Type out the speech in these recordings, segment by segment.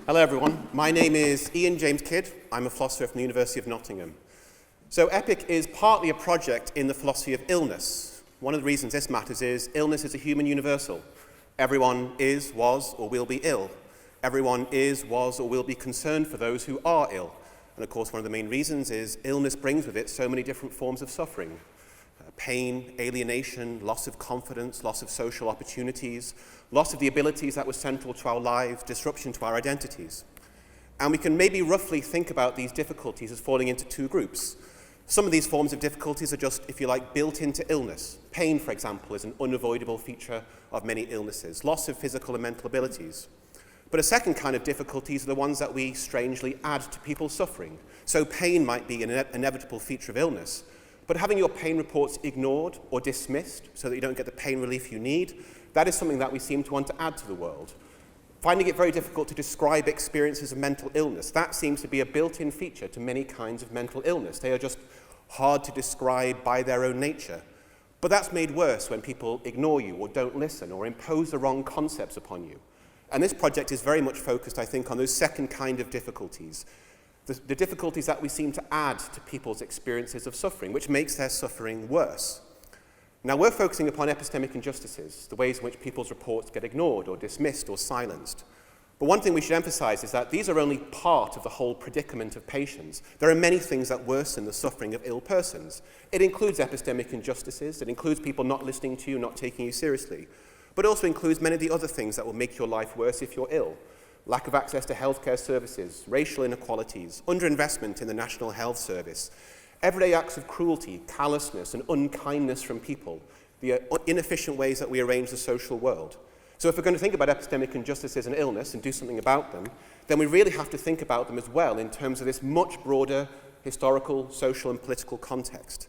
Hello everyone, my name is Ian James Kidd. I'm a philosopher from the University of Nottingham. So EPIC is partly a project in the philosophy of illness. One of the reasons this matters is illness is a human universal. Everyone is, was, or will be ill. Everyone is, was, or will be concerned for those who are ill. And of course, one of the main reasons is illness brings with it so many different forms of suffering. Pain, alienation, loss of confidence, loss of social opportunities, loss of the abilities that were central to our lives, disruption to our identities. And we can maybe roughly think about these difficulties as falling into two groups. Some of these forms of difficulties are just, if you like, built into illness. Pain, for example, is an unavoidable feature of many illnesses, loss of physical and mental abilities. But a second kind of difficulties are the ones that we strangely add to people's suffering. So pain might be an inevitable feature of illness, but having your pain reports ignored or dismissed so that you don't get the pain relief you need, that is something that we seem to want to add to the world. Finding it very difficult to describe experiences of mental illness, that seems to be a built-in feature to many kinds of mental illness. They are just hard to describe by their own nature. But that's made worse when people ignore you or don't listen or impose the wrong concepts upon you. And this project is very much focused, I think, on those second kind of difficulties. The difficulties that we seem to add to people's experiences of suffering, which makes their suffering worse. Now, we're focusing upon epistemic injustices, the ways in which people's reports get ignored or dismissed or silenced. But one thing we should emphasize is that these are only part of the whole predicament of patients. There are many things that worsen the suffering of ill persons. It includes epistemic injustices, it includes people not listening to you, not taking you seriously, but also includes many of the other things that will make your life worse if you're ill. Lack of access to healthcare services, racial inequalities, underinvestment in the National Health Service, everyday acts of cruelty, callousness, and unkindness from people, the inefficient ways that we arrange the social world. So if we're going to think about epistemic injustices and illness and do something about them, then we really have to think about them as well in terms of this much broader historical, social, and political context.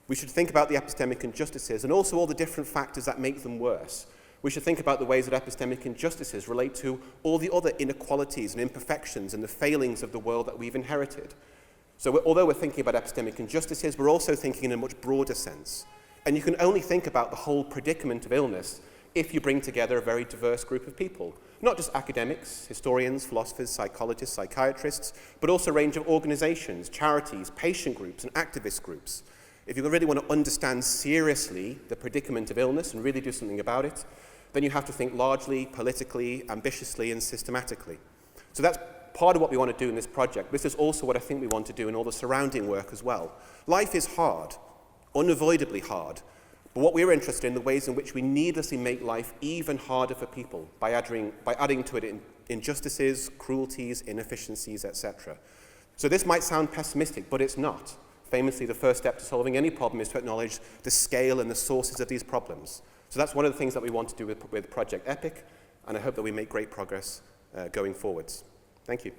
We should think about the epistemic injustices and also all the different factors that make them worse. We should think about the ways that epistemic injustices relate to all the other inequalities and imperfections and the failings of the world that we've inherited. So although we're thinking about epistemic injustices, we're also thinking in a much broader sense. And you can only think about the whole predicament of illness if you bring together a very diverse group of people. Not just academics, historians, philosophers, psychologists, psychiatrists, but also a range of organizations, charities, patient groups, and activist groups. If you really want to understand seriously the predicament of illness and really do something about it, then you have to think largely, politically, ambitiously, and systematically. So that's part of what we want to do in this project. This is also what I think we want to do in all the surrounding work as well. Life is hard, unavoidably hard, but what we're interested in the ways in which we needlessly make life even harder for people by adding to it injustices, cruelties, inefficiencies, etc. So this might sound pessimistic, but it's not. Famously, the first step to solving any problem is to acknowledge the scale and the sources of these problems. So that's one of the things that we want to do with Project EPIC, and I hope that we make great progress going forwards. Thank you.